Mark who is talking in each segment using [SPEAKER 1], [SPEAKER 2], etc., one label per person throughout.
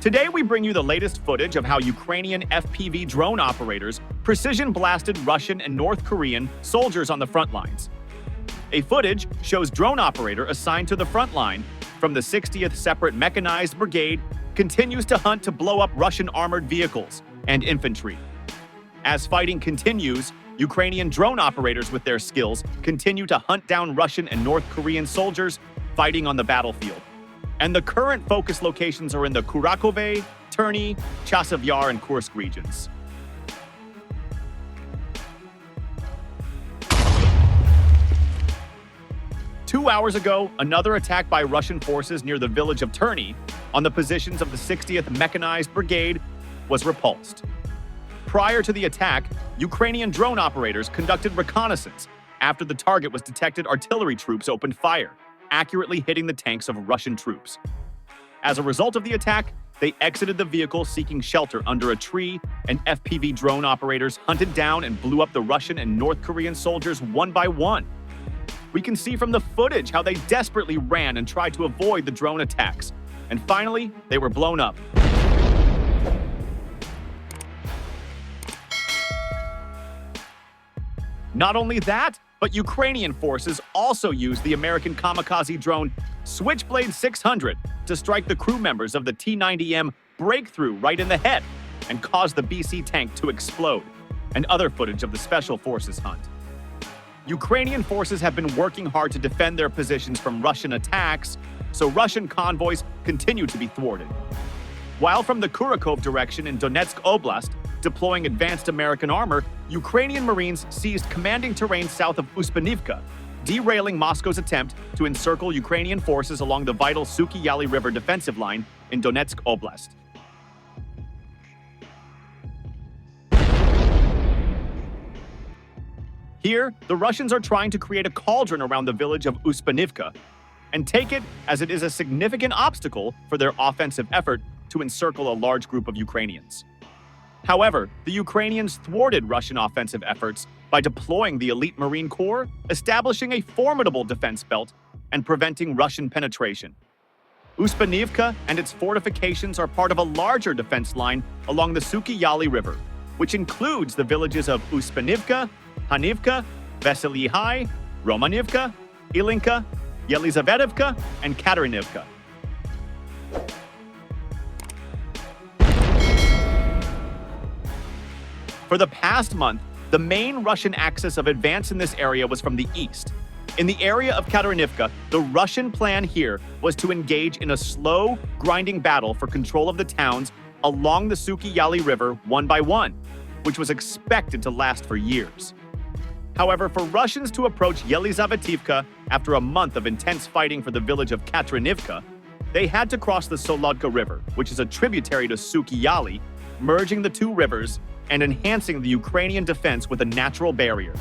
[SPEAKER 1] Today, we bring you the latest footage of how Ukrainian FPV drone operators precision-blasted Russian and North Korean soldiers on the front lines. A footage shows drone operator assigned to the front line from the 60th Separate Mechanized Brigade continues to hunt to blow up Russian armored vehicles and infantry. As fighting continues, Ukrainian drone operators with their skills continue to hunt down Russian and North Korean soldiers fighting on the battlefield. And the current focus locations are in the Kurakhove, Terny, Chasiv Yar and Kursk regions. Two hours ago, another attack by Russian forces near the village of Terny on the positions of the 60th Mechanized Brigade was repulsed. Prior to the attack, Ukrainian drone operators conducted reconnaissance after the target was detected. Artillery troops opened fire, accurately hitting the tanks of Russian troops. As a result of the attack, they exited the vehicle seeking shelter under a tree, and FPV drone operators hunted down and blew up the Russian and North Korean soldiers one by one. We can see from the footage how they desperately ran and tried to avoid the drone attacks, and finally, they were blown up. Not only that, but Ukrainian forces also used the American kamikaze drone Switchblade 600 to strike the crew members of the T-90M Breakthrough right in the head and cause the BC tank to explode, and other footage of the Special Forces hunt. Ukrainian forces have been working hard to defend their positions from Russian attacks, so Russian convoys continue to be thwarted. While from the Kurakhove direction in Donetsk Oblast, deploying advanced American armor, Ukrainian Marines seized commanding terrain south of Usanova, derailing Moscow's attempt to encircle Ukrainian forces along the vital Suki Yali River defensive line in Donetsk Oblast. Here, the Russians are trying to create a cauldron around the village of Usanova and take it as it is a significant obstacle for their offensive effort to encircle a large group of Ukrainians. However, the Ukrainians thwarted Russian offensive efforts by deploying the elite Marine Corps, establishing a formidable defense belt, and preventing Russian penetration. Usanova and its fortifications are part of a larger defense line along the Suki Yali River, which includes the villages of Usanova, Hanivka, Vasilihai, Romanivka, Ilinka, Yelizavetovka, and Katerynivka. For the past month, the main Russian axis of advance in this area was from the east. In the area of Katerynivka, the Russian plan here was to engage in a slow, grinding battle for control of the towns along the Suki Yali River one by one, which was expected to last for years. However, for Russians to approach Yelizavetovka after a month of intense fighting for the village of Katerynivka, they had to cross the Solodka River, which is a tributary to Suki Yali, merging the two rivers and enhancing the Ukrainian defense with a natural barrier.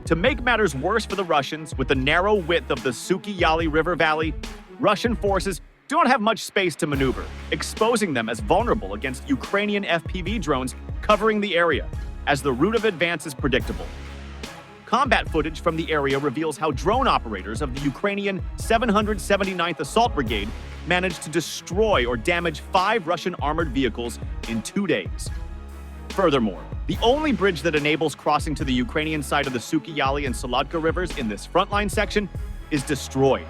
[SPEAKER 1] To make matters worse for the Russians, with the narrow width of the Suki Yali River Valley, Russian forces don't have much space to maneuver, exposing them as vulnerable against Ukrainian FPV drones covering the area, as the route of advance is predictable. Combat footage from the area reveals how drone operators of the Ukrainian 779th Assault Brigade managed to destroy or damage 5 Russian armored vehicles in 2 days. Furthermore, the only bridge that enables crossing to the Ukrainian side of the Suki Yali and Solodka rivers in this frontline section is destroyed.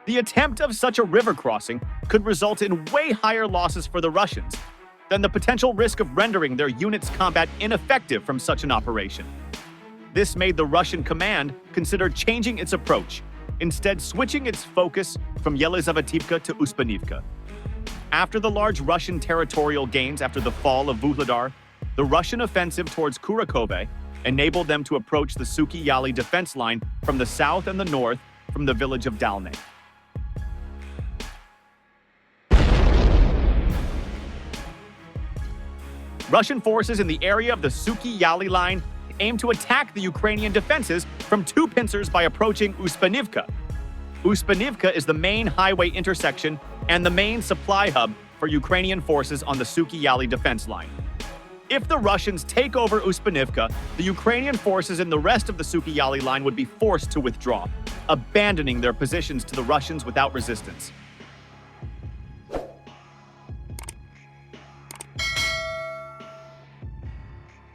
[SPEAKER 1] The attempt of such a river crossing could result in way higher losses for the Russians than the potential risk of rendering their unit's combat ineffective from such an operation. This made the Russian command consider changing its approach, instead switching its focus from Yelizavetovka to Usanova. After the large Russian territorial gains after the fall of Vuhledar, the Russian offensive towards Kurakhove enabled them to approach the Suki Yali defense line from the south and the north from the village of Dalny. Russian forces in the area of the Suki Yali line aim to attack the Ukrainian defenses from 2 pincers by approaching Usanova. Usanova is the main highway intersection and the main supply hub for Ukrainian forces on the Suki Yali defense line. If the Russians take over Uspanivka, the Ukrainian forces in the rest of the Suki Yali line would be forced to withdraw, abandoning their positions to the Russians without resistance.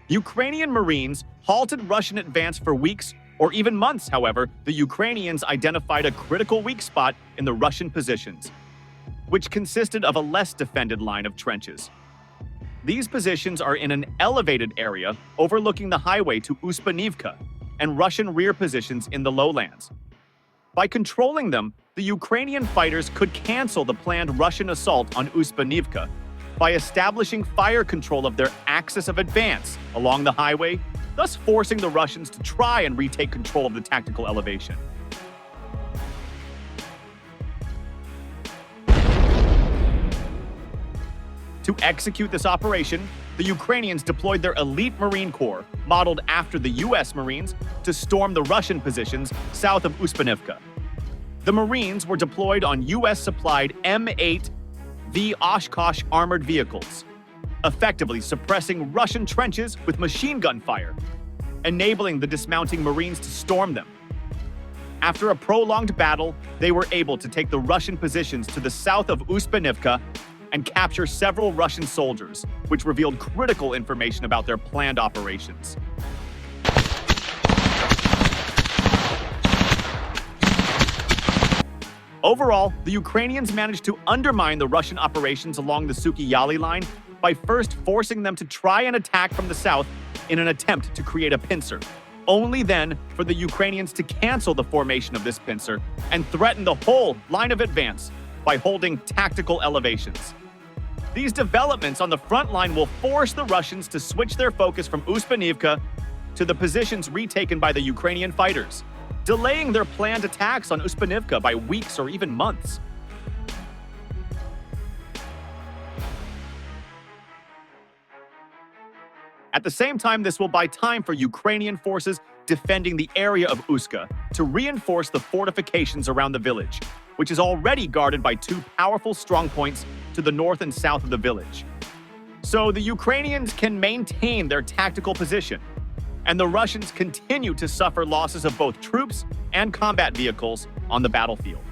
[SPEAKER 1] Ukrainian Marines halted Russian advance for weeks or even months. However, the Ukrainians identified a critical weak spot in the Russian positions, which consisted of a less defended line of trenches. These positions are in an elevated area overlooking the highway to Uspanivka and Russian rear positions in the lowlands. By controlling them, the Ukrainian fighters could cancel the planned Russian assault on Uspanivka by establishing fire control of their axis of advance along the highway, thus forcing the Russians to try and retake control of the tactical elevation. To execute this operation, the Ukrainians deployed their elite Marine Corps, modeled after the US Marines, to storm the Russian positions south of Uspanivka. The Marines were deployed on US-supplied M8 V Oshkosh armored vehicles, effectively suppressing Russian trenches with machine gun fire, enabling the dismounting Marines to storm them. After a prolonged battle, they were able to take the Russian positions to the south of Uspanivka and capture several Russian soldiers, which revealed critical information about their planned operations. Overall, the Ukrainians managed to undermine the Russian operations along the Suki Yali line by first forcing them to try and attack from the south in an attempt to create a pincer, only then for the Ukrainians to cancel the formation of this pincer and threaten the whole line of advance by holding tactical elevations. These developments on the front line will force the Russians to switch their focus from Uspanivka to the positions retaken by the Ukrainian fighters, delaying their planned attacks on Uspanivka by weeks or even months. At the same time, this will buy time for Ukrainian forces defending the area of Uska to reinforce the fortifications around the village, which is already guarded by two powerful strongpoints to the north and south of the village. So the Ukrainians can maintain their tactical position, and the Russians continue to suffer losses of both troops and combat vehicles on the battlefield.